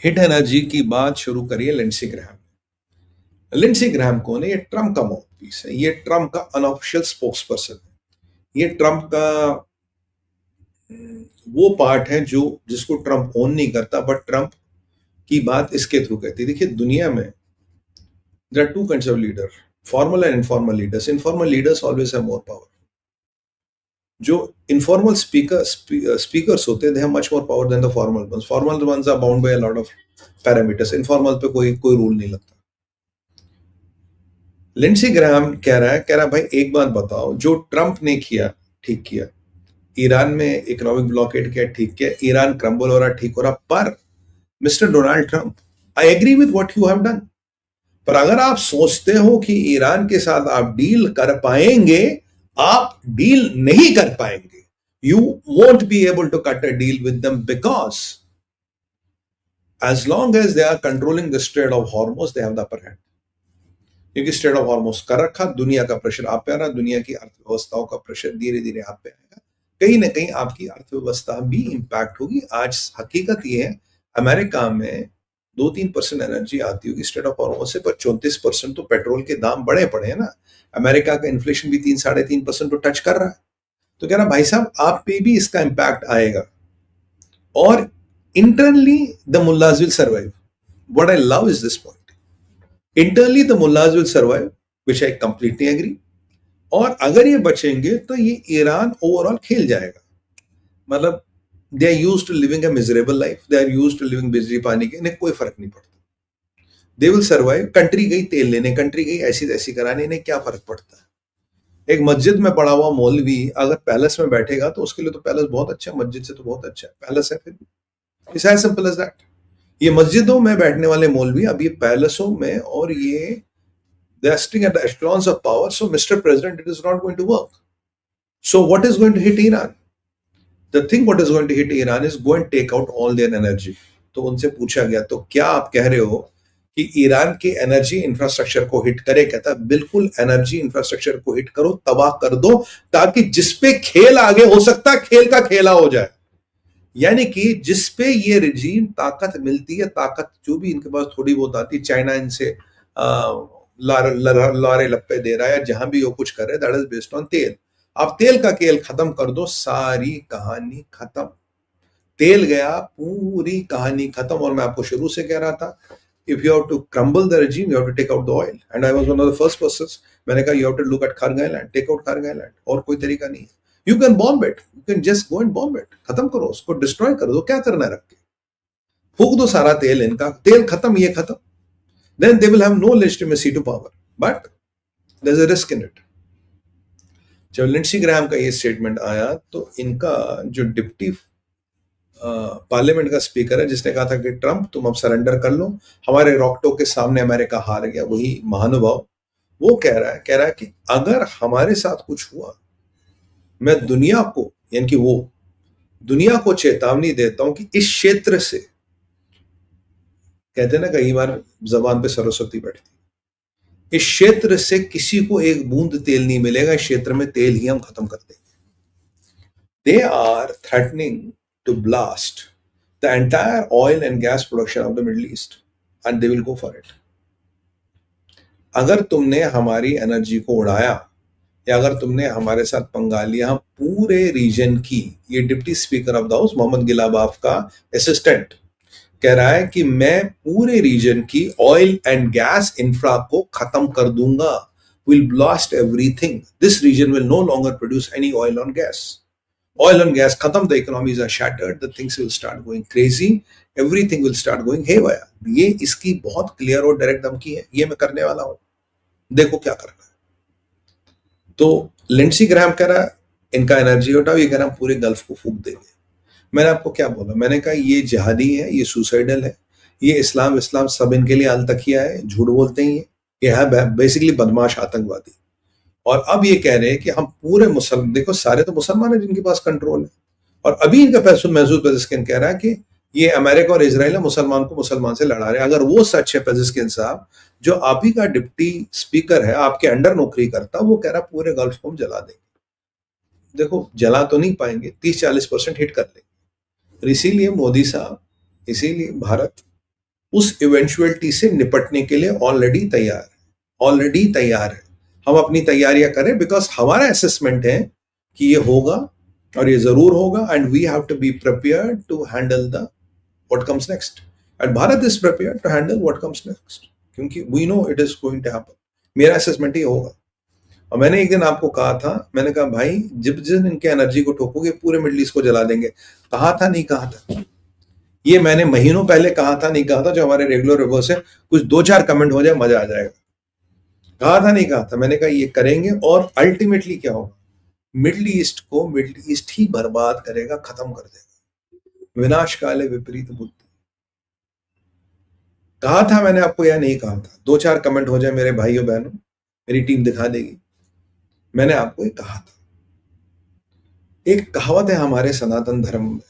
Hit energy की बात शुरू करिए लिंडसे ग्रैहम ने। लिंडसे ग्रैहम कौन है? ये ट्रम्प का माउथ पीस है, ये ट्रम्प का अनऑफिशियल स्पोक्स पर्सन है, ये ट्रम्प का वो पार्ट है जो जिसको ट्रम्प ओन नहीं करता, बट ट्रम्प की बात इसके थ्रू कहती है। देखिए, दुनिया में there are two kinds of leader, formal and informal leaders. Informal leaders always have more power. जो इनफॉर्मल स्पीकर्स होते हैं, they have much more power than the formal ones. Formal ones are bound by a lot of parameters, informal पे कोई कोई rule नहीं लगता। Lindsey Graham कह रहा है भाई एक बात बताओ, जो ट्रंप ने किया ठीक किया, ईरान में इकोनॉमिक ब्लॉकेड किया ठीक किया, ईरान क्रम्बल हो रहा ठीक हो रहा, पर mister Donald Trump, I agree with what you have done, पर अगर आप सोचते हो कि ईरान के साथ आप डील कर पाएंगे, आप डील नहीं कर पाएंगे। You won't be able to cut a deal with them because as long as they are controlling the Strait of Hormuz, they have the upper hand. क्योंकि स्ट्रेट ऑफ हॉर्मोज कर रखा, दुनिया का प्रेशर आप पे आ रहा, दुनिया की अर्थव्यवस्थाओं का प्रेशर धीरे धीरे आप पे आएगा, कहीं ना कहीं आपकी अर्थव्यवस्था भी इंपैक्ट होगी। आज हकीकत ये है, अमेरिका में 2-3% एनर्जी आती होगी स्ट्रेट ऑफ हॉर्मोज से, पर 34% तो पेट्रोल के दाम बढ़े पड़े हैं ना। अमेरिका का इन्फ्लेशन भी 3-3.5% तो टच कर रहा है। तो कह रहा भाई साहब, आप पे भी इसका इंपैक्ट आएगा, और internally the mullahs will survive. What I love is this point. Internally the mullahs will survive, which I completely agree. और अगर ये बचेंगे तो ये ईरान ओवरऑल खेल जाएगा। मतलब they are used to living a miserable life, they are used to living बिजली पानी के, इन्हें कोई फर्क नहीं पड़ता। They will survive. कंट्री गई तेल लेने, कंट्री गई ऐसी तैसी कराने, इन्हें क्या फर्क पड़ता है। एक मस्जिद में पड़ा हुआ मौलवी अगर पैलेस में बैठेगा तो उसके लिए तो पैलेस बहुत अच्छा है, मस्जिद से तो बहुत अच्छा है, पैलेस है फिर भी। It's as simple as that. ये मस्जिदों में बैठने वाले मौलवी अब ये पैलेसों में, और ये they are sitting at the echelons of power. So, Mr. President, it is not going to work. So, what is going to hit Iran? The thing what is going to hit Iran is go and take out all their energy. तो उनसे पूछा गया, तो क्या आप कह रहे हो कि ईरान के एनर्जी इंफ्रास्ट्रक्चर को हिट करे? कहता बिल्कुल, एनर्जी इंफ्रास्ट्रक्चर को हिट करो, तबाह कर दो, ताकि जिसपे खेल आगे हो सकता खेल का खेला हो जाए। यानी कि जिस पे ये रिजीम ताकत मिलती है, ताकत जो भी इनके पास थोड़ी बहुत आती है, चाइना इनसे लारे लप्पे दे रहा है, जहां भी वो कुछ कर रहे हैं, दैट इज बेस्ड ऑन तेल। आप तेल का खेल खत्म कर दो, सारी कहानी खत्म। तेल गया, पूरी कहानी खत्म। और मैं आपको शुरू से कह रहा था, if you have to crumble the regime, you have to take out the oil, and I was one of the first persons. मैंने कहा you have to look at Kharg island, take out Kharg island, और कोई तरीका नहीं है। You can bomb it, you can just go and bomb it, खत्म करो उसको, डिस्ट्रॉय कर दो, क्या करना है रख के, फूक दो सारा तेल, इनका तेल खत्म, ये खत्म। Then they will have no legitimacy to power, but there is a risk in it. जब लिंडसे ग्राहम का ये स्टेटमेंट आया, तो इनका जो डिप्टी पार्लियामेंट का स्पीकर है, जिसने कहा था कि ट्रंप तुम अब सरेंडर कर लो, हमारे रॉकटो के सामने अमेरिका हार गया, वही महानुभाव, वो कह रहा है कि अगर हमारे साथ कुछ हुआ, मैं दुनिया को, यानी कि वो दुनिया को चेतावनी देता हूं कि इस क्षेत्र से, कहते हैं ना कई बार जबान पे सरस्वती बैठती, इस क्षेत्र से किसी को एक बूंद तेल नहीं मिलेगा, इस क्षेत्र में तेल ही हम खत्म कर देंगे। They are threatening to blast the entire oil and gas production of the Middle East, and they will go for it. अगर तुमने हमारी एनर्जी को उड़ाया, या अगर तुमने हमारे साथ पंगा लिया, हम पूरे रीजन की, ये deputy speaker of the house Mohammad Ghalibaf का असिस्टेंट कह रहा है कि मैं पूरे रीजन की ऑयल एंड गैस इंफ्रा को खत्म कर दूंगा, will blast everything, this region will no longer produce any oil on gas, oil and gas खत्म, the economies are shattered, the things will start going crazy, everything will start going haywire. ये इसकी बहुत clear और direct धमकी है, ये मैं करने वाला हूं, देखो क्या करना है। तो लिंडसे ग्राहम कह रहा है इनका एनर्जी उठाओ, ये कह रहा है पूरे गल्फ को फूक देंगे। मैंने आपको क्या बोला? मैंने कहा ये जिहादी है, ये सुसाइडल है, ये इस्लाम सब इनके लिए अलतकिया है, झूठ बोलते हैं, ये है बेसिकली बदमाश आतंकवादी। और अब ये कह रहे हैं कि हम पूरे मुसलमान, देखो सारे तो मुसलमान है जिनके पास कंट्रोल है, और अभी इनका महसूद पेजिस्किन कह रहा है कि ये अमेरिका और इजराइल मुसलमान को मुसलमान से लड़ा रहे हैं। अगर वो सच है पेजिस्किन साहब, जो आप ही का डिप्टी स्पीकर है, आपके अंडर नौकरी करता, वो कह रहा पूरे गल्फ को हम जला देंगे। देखो जला तो नहीं पाएंगे, 30-40% हिट कर लेंगे। इसीलिए मोदी साहब, इसीलिए भारत उस इवेंचुअलिटी से निपटने के लिए ऑलरेडी तैयार है। हम अपनी तैयारियां करें, बिकॉज हमारा असेसमेंट है कि ये होगा और ये जरूर होगा, and we have to be prepared to handle the what comes next, and Bharat is prepared to handle what comes next, क्योंकि we know it is going to happen. मेरा असेसमेंट ही होगा। और मैंने एक दिन आपको कहा था, मैंने कहा भाई जिस दिन इनके एनर्जी को ठोकोगे पूरे मिडिल ईस्ट को जला देंगे। कहा था नहीं कहा था? ये मैंने महीनों पहले कहा था नहीं कहा था? जो हमारे रेगुलर व्यूअर्स है, कुछ 2-4 कमेंट हो जाए मजा आ जाएगा। कहा था नहीं कहा था? मैंने कहा ये करेंगे, और अल्टीमेटली क्या होगा, मिडिल ईस्ट ही बर्बाद करेगा, खत्म कर देगा। विनाश काले विपरीत बुद्धि। कहा था मैंने आपको या नहीं कहा था? 2-4 कमेंट हो जाए मेरे भाइयों बहनों, मेरी टीम दिखा देगी। मैंने आपको ये कहा था। एक कहावत है हमारे सनातन धर्म में,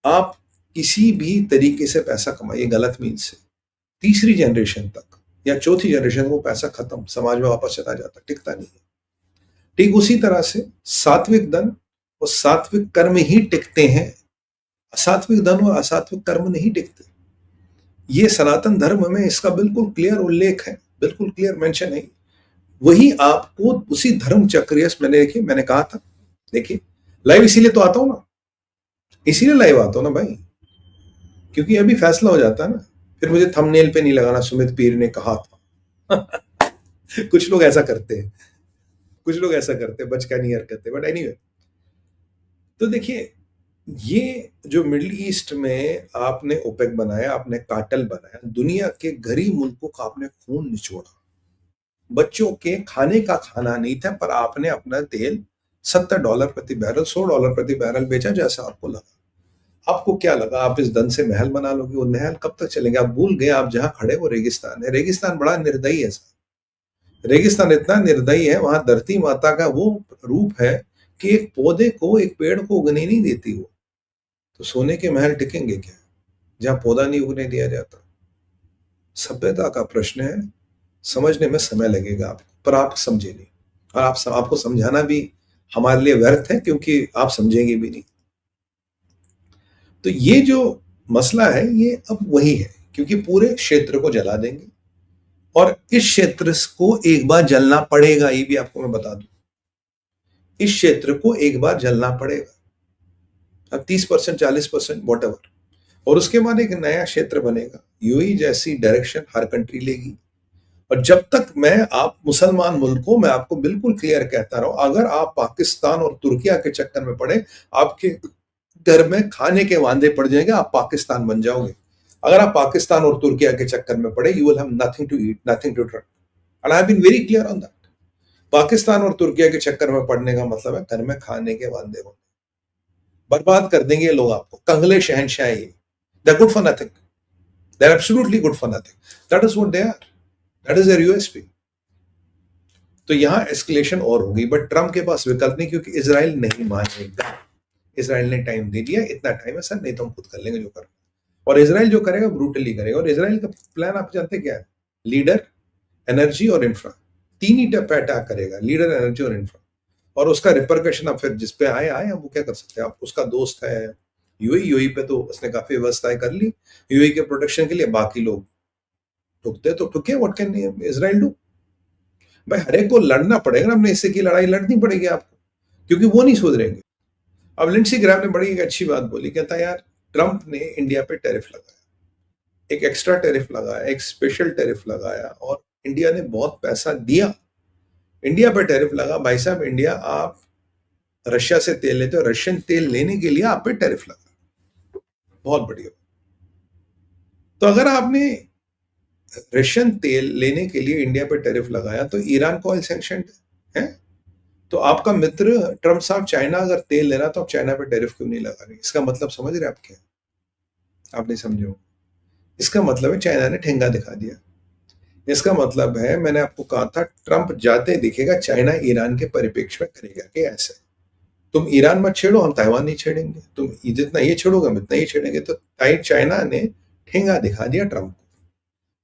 आप किसी भी तरीके से पैसा कमाइए गलत मीन से, तीसरी जनरेशन तक या चौथी जनरेशन को पैसा खत्म, समाज में वापस चला जाता, टिकता नहीं है। ठीक उसी तरह से सात्विक धन और सात्विक कर्म ही टिकते हैं, असात्विक धन और असात्विक कर्म नहीं टिकते। ये सनातन धर्म में इसका बिल्कुल क्लियर उल्लेख है, बिल्कुल क्लियर मेंशन है। वही आपको उसी धर्म चक्र, मैंने कहा था, देखिए लाइव इसीलिए तो आता हूं ना, इसीलिए लाइव आता हूं ना भाई, क्योंकि अभी फैसला हो जाता है ना, फिर मुझे थंबनेल पे नहीं लगाना सुमित पीर ने कहा था। कुछ लोग ऐसा करते हैं, बचकानी हरकतें, बट एनीवे। तो देखिए, ये जो मिडिल ईस्ट में आपने ओपेक बनाया, आपने कार्टेल बनाया, दुनिया के गरीब मुल्कों का आपने खून निचोड़ा, बच्चों के खाने का खाना नहीं था, पर आपने अपना तेल $70 प्रति बैरल, $100 प्रति बैरल बेचा, जैसा आपको लगा। आपको क्या लगा आप इस धन से महल बना लोगे? वो महल कब तक चलेंगे? आप भूल गए आप जहां खड़े वो रेगिस्तान है। रेगिस्तान बड़ा निर्दयी है सर, रेगिस्तान इतना निर्दयी है, वहां धरती माता का वो रूप है कि एक पौधे को, एक पेड़ को उगने नहीं देती वो। तो सोने के महल टिकेंगे क्या जहां पौधा नहीं उगने दिया जाता? सभ्यता का प्रश्न है, समझने में समय लगेगा आपको, पर आप समझे नहीं, और आपको समझाना भी हमारे लिए व्यर्थ है, क्योंकि आप समझेंगे भी नहीं। तो ये जो मसला है ये अब वही है, क्योंकि पूरे क्षेत्र को जला देंगे, और इस क्षेत्र को एक बार जलना पड़ेगा, ये भी आपको मैं बता दूं, इस क्षेत्र को एक बार जलना पड़ेगा। अब 30%, 40%, वॉटएवर, और उसके बाद एक नया क्षेत्र बनेगा। यूएई जैसी डायरेक्शन हर कंट्री लेगी। और जब तक आप मुसलमान मुल्कों में, आपको बिल्कुल क्लियर कहता रहा हूं, अगर आप पाकिस्तान और तुर्किया के चक्कर में पड़े, आपके घर में खाने के वांदे पड़ जाएंगे, आप पाकिस्तान बन जाओगे। अगर आप पाकिस्तान और तुर्किया के चक्कर में पड़े, you will have nothing to eat, nothing to drink, and I have been very clear on that. Pakistan और तुर्किया के चक्कर में पड़ने का मतलब है घर में खाने के वांदे होंगे, बर्बाद कर देंगे लोग आपको, कंगले शहनशाह। They are good for nothing, they are absolutely good for nothing, that is what they are, that is their USP. तो यहां एस्केलेशन और होगी, बट ट्रंप के पास विकल्प नहीं, क्योंकि इजराइल नहीं मानेगा। इजराइल ने टाइम दे दिया, इतना टाइम है सर, नहीं तो हम खुद कर लेंगे जो करना। और इजराइल जो करेगा ब्रूटली करेगा। और इजराइल का प्लान आप जानते क्या है? लीडर, एनर्जी और इंफ्रा, तीन ही अटैक करेगा, लीडर, एनर्जी और इंफ्रा। और उसका रिपरकशन अब फिर जिस पे आए आए, अब वो क्या कर सकते हैं। आप उसका दोस्त है यूएई पे तो उसने काफी व्यवस्थाएं कर ली यूएई के प्रोटेक्शन के लिए, बाकी लोग ठुकते तो ठुके, व्हाट कैन इजराइल डू? भाई हर एक को लड़ना पड़ेगा, अपने हिस्से की लड़ाई लड़नी पड़ेगी आपको, क्योंकि वो नहीं सुधरेंगे। अब लिंडसी ग्रैम ने बड़ी एक अच्छी बात बोली, कहता यार ट्रंप ने इंडिया पे टैरिफ लगाया, एक एक्स्ट्रा टैरिफ लगाया, एक स्पेशल टैरिफ लगाया, और इंडिया ने बहुत पैसा दिया। इंडिया पे टैरिफ लगा, भाई साहब इंडिया, आप रशिया से तेल लेते हो, रशियन तेल लेने के लिए आप पे टैरिफ लगा, बहुत बढ़िया। तो अगर आपने रशियन तेल लेने के लिए इंडिया पे टैरिफ लगाया, तो ईरान को ऑयल सैंक्शन है, तो आपका मित्र ट्रंप साहब चाइना अगर तेल ले रहा, तो आप चाइना पे टैरिफ क्यों नहीं लगा रहे? इसका मतलब समझ रहे आप क्या? आप नहीं समझे हो। इसका मतलब है चाइना ने ठेंगा दिखा दिया। इसका मतलब है, मैंने आपको कहा था, ट्रंप जाते दिखेगा, चाइना ईरान के परिप्रेक्ष्य में करेगा कि ऐसे तुम ईरान मत छेड़ो, हम ताइवान नहीं छेड़ेंगे, तुम जितना ये छेड़ोगे हम इतना ही छेड़ेंगे। तो चाइना ने ठेंगा दिखा दिया ट्रंप को।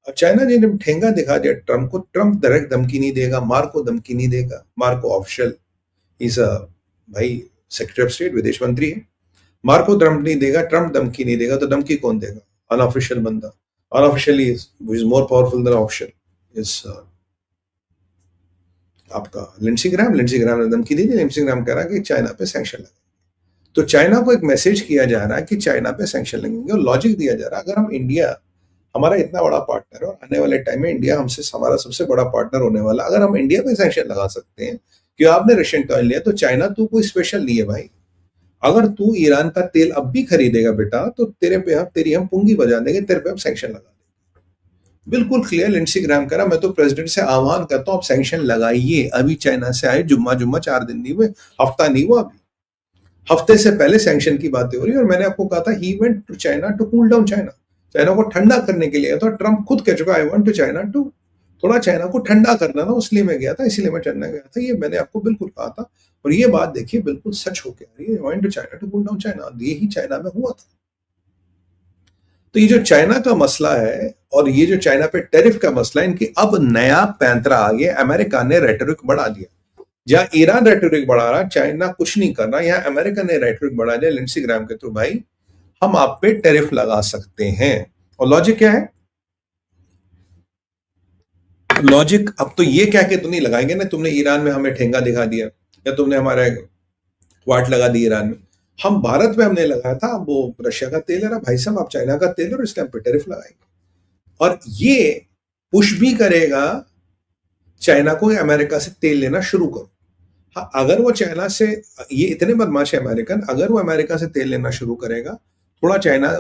अब चाइना ने जब ठेंगा दिखा दिया ट्रंप को, ट्रंप डायरेक्ट धमकी नहीं देगा, मार्क को धमकी नहीं देगा। मार्क को ऑफिशियल, इज भाई सेक्रेटरी ऑफ स्टेट, विदेश मंत्री है। मार्क को ट्रंप नहीं देगा, ट्रंप धमकी नहीं देगा, तो धमकी कौन देगा? अनऑफिशियल बंदा। Unofficially is more powerful than official is आपका लिंडसी ग्राम ने धमकी दी थी। लिंडसी ग्राम कह रहा है कि चाइना पे सैंक्शन लगेंगे। तो चाइना को एक मैसेज किया जा रहा है कि चाइना पे सैंक्शन लगेंगे, और लॉजिक दिया जा रहा है अगर हम इंडिया हमारा इतना बड़ा पार्टनर है और आने वाले टाइम में इंडिया हमसे हमारा सबसे बड़ा पार्टनर होने वाला, अगर हम इंडिया पे सैंक्शन लगा सकते हैं कि आपने रशियन ऑयल लिया, तो चाइना तू कोई स्पेशल नहीं है भाई। अगर तू ईरान का तेल अब भी खरीदेगा बेटा, तो तेरे पे हम तेरी हम पुंगी बजा देंगे, तेरे पे हम सैंक्शन लगा देंगे। बिल्कुल क्लियर लिंडसी ग्राम कह रहा, मैं तो प्रेसिडेंट से आह्वान करता हूं आप सैंक्शन लगाइए। अभी चाइना से आए जुम्मा जुम्मा 4 दिन नहीं हुए, हफ्ता नहीं हुआ, अभी हफ्ते से पहले सैंक्शन की बातें हो रही है। और मैंने आपको कहा था he went to China to cool down China, China को ठंडा करने के लिए। तो ट्रंप खुद कह चुका I want to China to, थोड़ा चाइना को ठंडा करना था, इसलिए मैं गया था, इसलिए मैं चाइना गया था। ये मैंने आपको बिल्कुल कहा था, और ये बात देखिए बिल्कुल सच होके आ रही है। Want to China to cool down China, ये ही चाइना में हुआ था। तो ये जो चाइना का मसला है और ये जो चाइना पे टैरिफ का मसला है, इनकी अब नया पैंतरा आ गया। अमेरिका ने रेटोरिक बढ़ा दिया। जहां ईरान रेटोरिक बढ़ा रहा, चाइना कुछ नहीं कर रहा, यहाँ अमेरिका ने रेटोरिक बढ़ा दिया लिंडसी ग्राम के थ्रू, भाई हम आप पे टैरिफ लगा सकते हैं। और लॉजिक क्या है? लॉजिक अब तो ये क्या कि तुम नहीं लगाएंगे ना, तुमने ईरान में हमें ठेंगा दिखा दिया या तुमने हमारे वाट लगा दी ईरान में। हम भारत में हमने लगाया था, वो रशिया का तेल है ना भाई साहब, आप चाइना का तेल और इसके हम पे टैरिफ लगाएंगे। और ये पुश भी करेगा चाइना को अमेरिका से तेल लेना शुरू करो। हाँ, अगर वो चाइना से, ये इतने बदमाश है अमेरिकन, अगर वो अमेरिका से तेल लेना शुरू करेगा, थोड़ा चाइना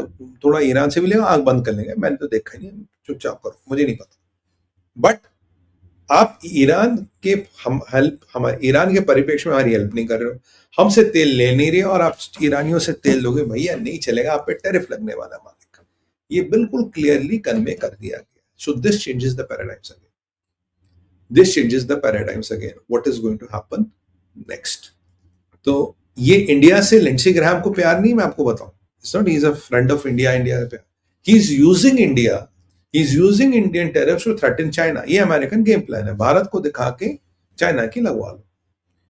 थोड़ा ईरान से भी लेगा, आग बंद कर लेंगे। मैंने तो देखा ही नहीं, चुपचाप करो, मुझे नहीं पता। बट आप ईरान के हम हेल्प हमारे ईरान के परिप्रेक्ष्य में हमारी हेल्प नहीं कर रहे हो, हमसे तेल ले नहीं रहे, और आप ईरानियों से तेल लोगे, भैया नहीं चलेगा, आप पे टैरिफ लगने वाला है मालिक। ये बिल्कुल क्लियरली कन्वे कर दिया गया। So this changes the paradigms again, this changes the paradigms again, what is going to happen next. तो ये इंडिया से लिंडसी ग्राहम को प्यार नहीं, मैं आपको बताऊं, it's not he is a friend of India, India का प्यार, he is using India, he is using Indian tariffs to threaten China. ये अमेरिकन गेम प्लान है, भारत को दिखा के चाइना की लगवा लो।